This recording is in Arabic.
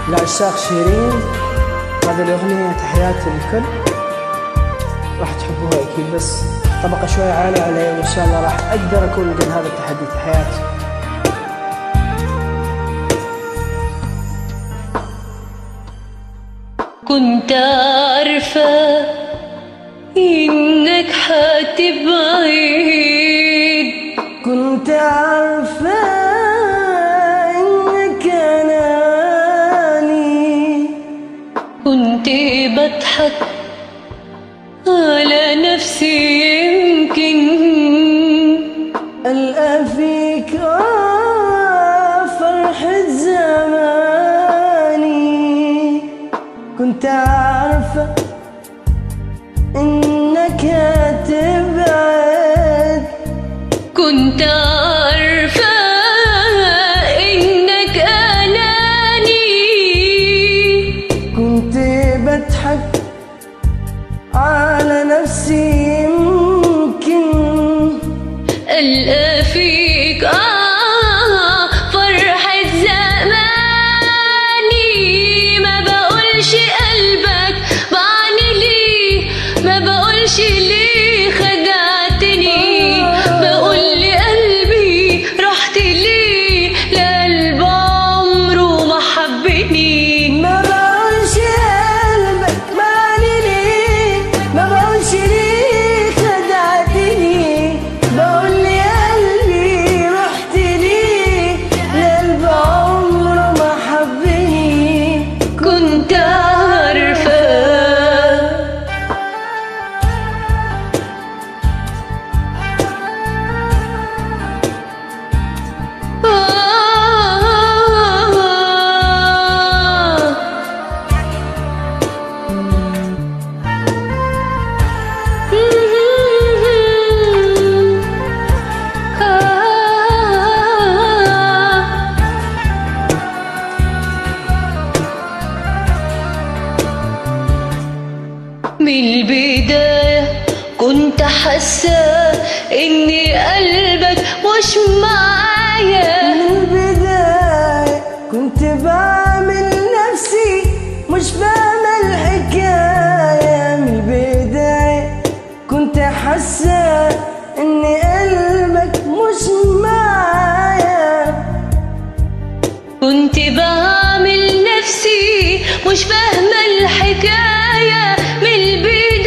لعشاق شيرين هذه الأغنية تحياتي للكل، راح تحبوها أكيد، بس طبقة شوي عالية علي، وإن شاء الله راح أقدر أكون قد هذا التحدي. تحياتي. كنت عارفة إنك حتبعد، كنت عارفة إنك أناني، كنت بضحك على نفسي يمكن ألقى فيك فرحة زماني. كنت عارفة إنك هتبعد، كنت عارفة إنك أناني، كنت بضحك على نفسي يمكن ألقى فيك فرحة زماني. ما بقولش قلبك بعني ليه، ما بقولش ليه خدعتني، بقول لقلبي رحت ليه، لقلب عمره ما حبني. ما بقولش قلبك بعني ليه، ما بقولش ليه خدعتني، بقول لقلبي رحت ليه، لقلب عمره ما حبني. كنت عارفة من البداية كنت حاسة إن قلبك مش معايا، من البداية كنت بعمل نفسي مش فاهمة الحكاية. من البداية كنت حاسة إن قلبك مش معايا، كنت بعمل نفسي مش فاهمة الحكاية. من البداية